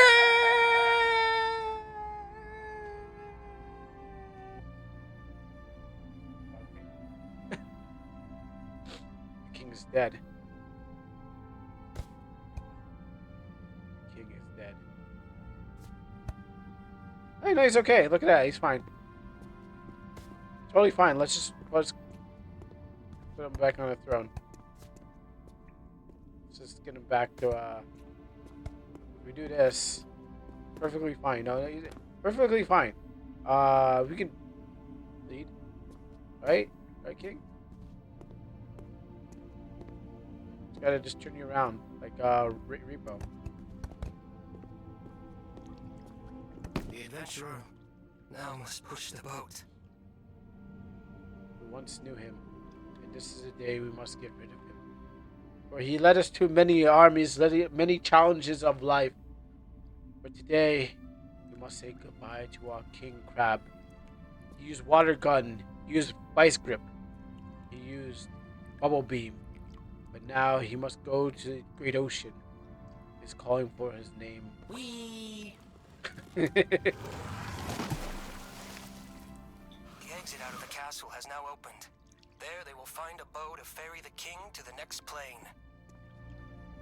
The king is dead. The king is dead. Hey, no, he's okay. Look at that. He's fine. Totally fine. Let's put him back on the throne. Let's just get him back to if we do this, perfectly fine. No, perfectly fine. We can lead, right, King. Just gotta just turn you around like Repo. The adventurer now must push the boat. We once knew him, and this is the day we must get rid of him. For he led us to many armies, many challenges of life. But today, we must say goodbye to our King Crab. He used water gun, he used vice grip, he used bubble beam. But now he must go to the great ocean. He's calling for his name. Whee! The exit out of the castle has now opened. There they will find a boat to ferry the king to the next plane.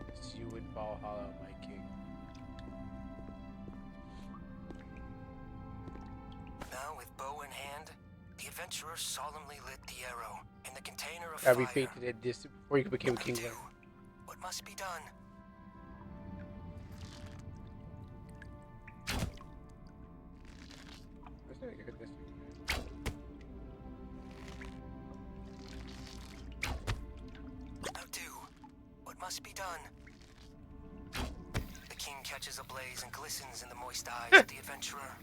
It's you in Valhalla, my king. Now, with bow in hand, the adventurer solemnly lit the arrow in the container of Every fire. fate did this before you became king. What must be done? Now do what must be done. The king catches a blaze and glistens in the moist eyes of the adventurer.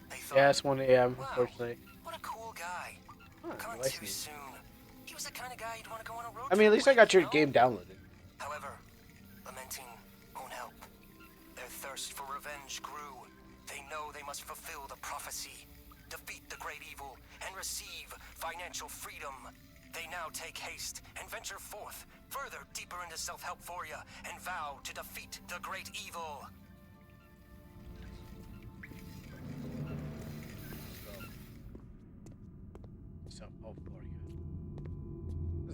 They thought, Yeah, it's 1 a.m. wow, unfortunately. what a cool guy. Gone like too me. soon. He was the kind of guy you'd want to go on a road I mean, at trip least I with, got your you know? game downloaded. However, lamenting won't help. Their thirst for revenge grew. They know they must fulfill the prophecy, defeat the great evil, and receive financial freedom. They now take haste and venture forth, further deeper into self-helphoria, and vow to defeat the great evil. This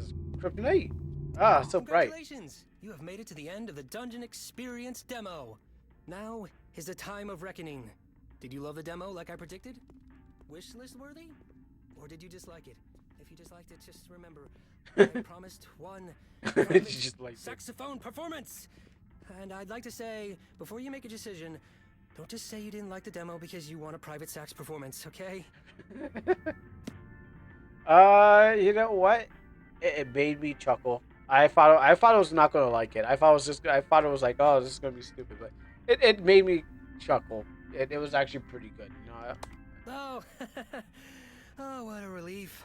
is Kryptonite. Ah, so bright. Congratulations! You have made it to the end of the Dungeon Experience demo. Now is the time of reckoning. Did you love the demo like I predicted? Wishlist worthy? Or did you dislike it? If you disliked it, just remember, I promised one Just like saxophone performance. And I'd like to say, before you make a decision, don't just say you didn't like the demo because you want a private sax performance, okay? You know what? It made me chuckle. I thought I was not gonna like it. I thought it was like, oh, this is gonna be stupid, but it made me chuckle. It was actually pretty good. You know? Oh, oh, what a relief.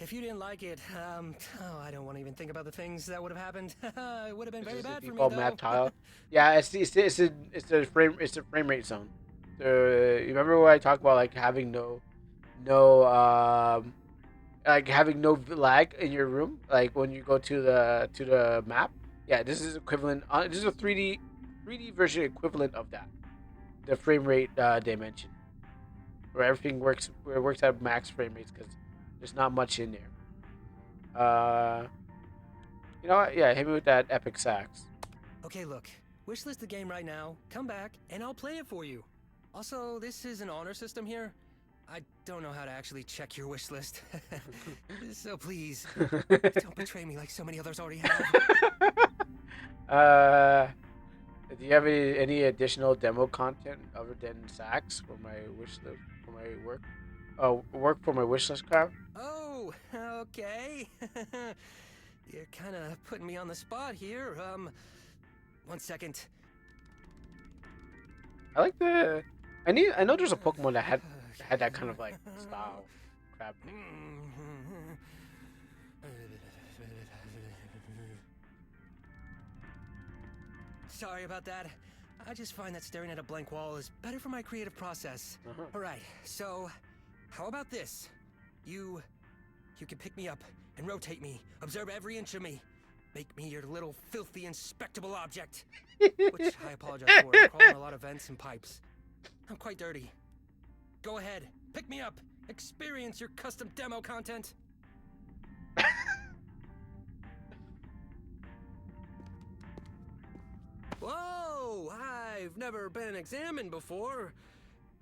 If you didn't like it, I don't want to even think about the things that would have happened. It would have been very bad for me, though. Map tile. Yeah, it's a frame rate zone. You remember when I talked about like having no like having no lag in your room, like when you go to the map, Yeah, this is equivalent. This is a 3D version equivalent of that. The frame rate dimension, where everything works, where it works at max frame rates because there's not much in there. You know what? Yeah, hit me with that epic sax. Okay, look. Wishlist the game right now. Come back, and I'll play it for you. Also, this is an honor system here. I don't know how to actually check your wish list. So please, don't betray me like so many others already have. Do you have any additional demo content other than sax for my wish list for my work? Work for my wish list crowd? Oh, okay. You're kind of putting me on the spot here. 1 second. I like the. I know there's a Pokemon that had that kind of like style crab. Sorry about that. I just find that staring at a blank wall is better for my creative process. All right, so how about this? You can pick me up and rotate me, observe every inch of me, make me your little filthy inspectable object. Which I apologize for. I'm crawling a lot of vents and pipes. I'm quite dirty. Go ahead, pick me up, experience your custom demo content. Whoa! I've never been examined before.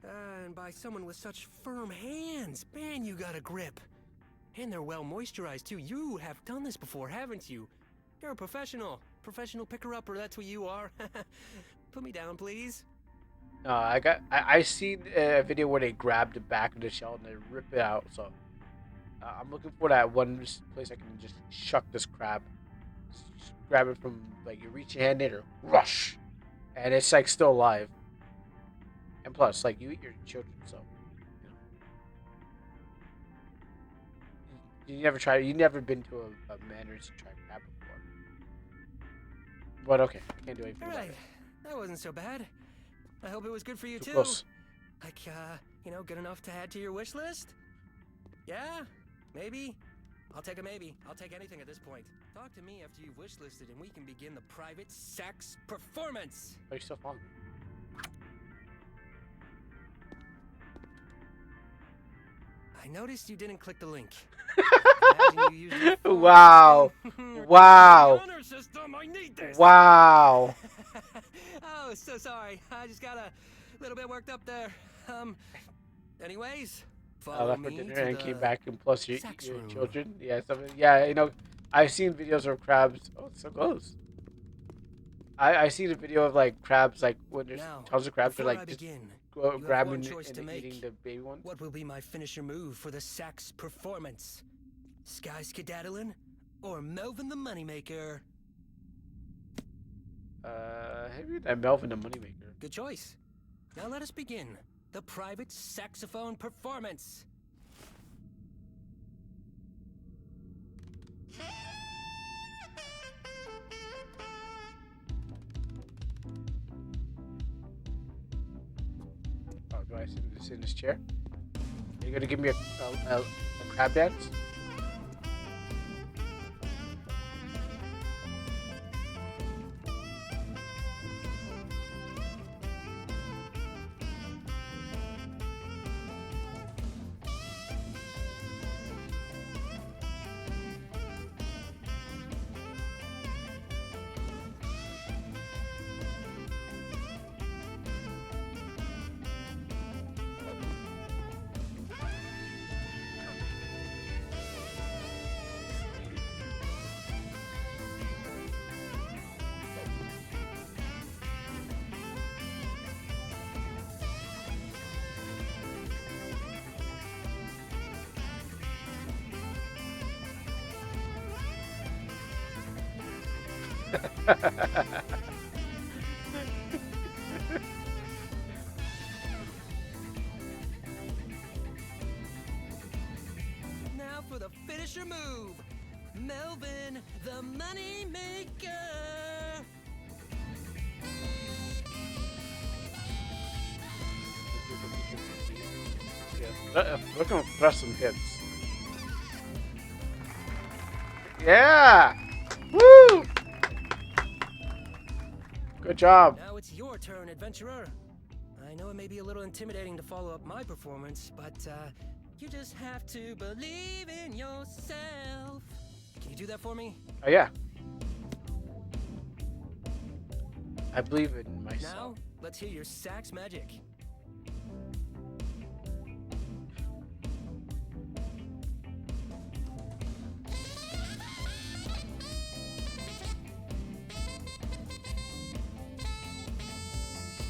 And by someone with such firm hands. Man, you got a grip. And they're well moisturized, too. You have done this before, haven't you? You're a professional. Professional picker-upper, that's what you are. Put me down, please. No, I seen a video where they grab the back of the shell and they rip it out. So I'm looking for that one place I can just shuck this crab. Just grab it from, like, you reach your hand in or rush, and it's like still alive. And plus, like, you eat your children, so you never been to a Manners to try crab before. But okay, can't do anything about it. That wasn't so bad. I hope it was good for you too. Close. Like, good enough to add to your wish list? Yeah? Maybe? I'll take a maybe. I'll take anything at this point. Talk to me after you've wish listed and we can begin the private sex performance. Are you still following me? I noticed you didn't click the link. Wow. Wow. I need this. Wow. Oh, so sorry. I just got a little bit worked up there. Anyways, I left for dinner and came back, and plus your children. Yeah, yeah, I've seen videos of crabs. Oh, it's so close. I seen a video of like crabs, like when there's tons of crabs, they're like just grabbing and eating the baby ones. What will be my finisher move for the sax performance? Sky Skedaddlin or Melvin the Moneymaker? Maybe that Melvin the Moneymaker. Good choice. Now let us begin the private saxophone performance. Oh, do I sit in this chair? Are you gonna give me a crab dance? Now for the finisher move, Melvin the Moneymaker. Yeah, we're gonna thrust some hits. Yeah! Woo! Good job. Now it's your turn, adventurer. I know it may be a little intimidating to follow up my performance, but you just have to believe in yourself. Can you do that for me? Oh yeah. I believe in myself. Now, let's hear your sax magic.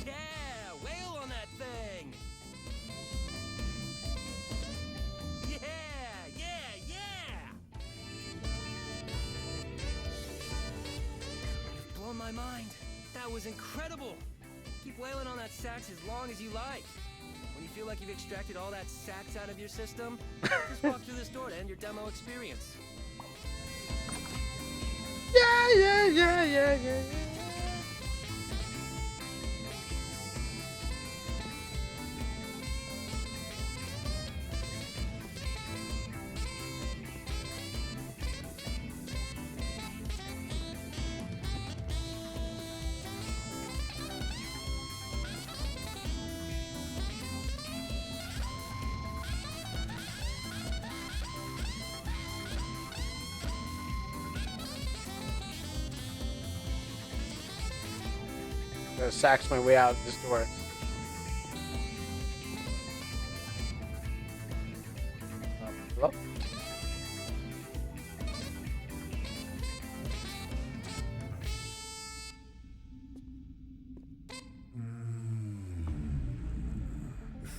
Yeah, wail on that thing. Yeah. You've blown my mind. That was incredible. Keep wailing on that sax as long as you like. When you feel like you've extracted all that sax out of your system, just walk through this door to end your demo experience. Yeah. Gonna sax my way out this door. Hello?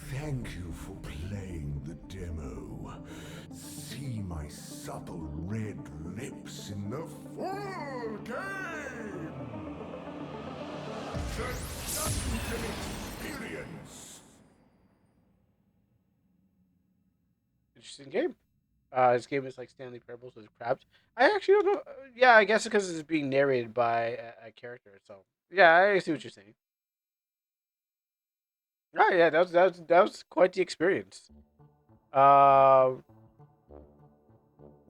Thank you for playing the demo. See my supple red lips in the full game! The Dungeon Experience! Interesting game. This game is like Stanley Parables with crabs. I actually don't know. Yeah, I guess because it's being narrated by a character. So yeah, I see what you're saying. Oh yeah, that was quite the experience.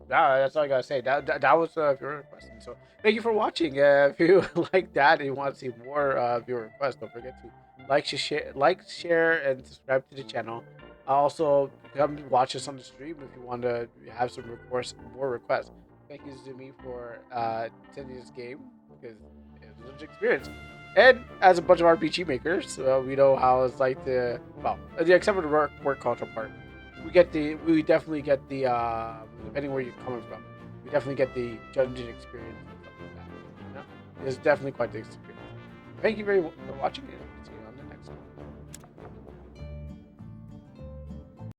Yeah, that's all I gotta say. That was viewer request. And so thank you for watching. If you like that and you want to see more viewer requests, don't forget to share, and subscribe to the channel. Also, come watch us on the stream if you want to have some more requests. Thank you, Zumi, for attending this game because it was an experience. And as a bunch of RPG makers, we know how it's like to except for the work culture part. We definitely get the depending where you're coming from, we definitely get the dungeon experience and stuff like that. You know? It's definitely quite the experience. Thank you very much for watching it.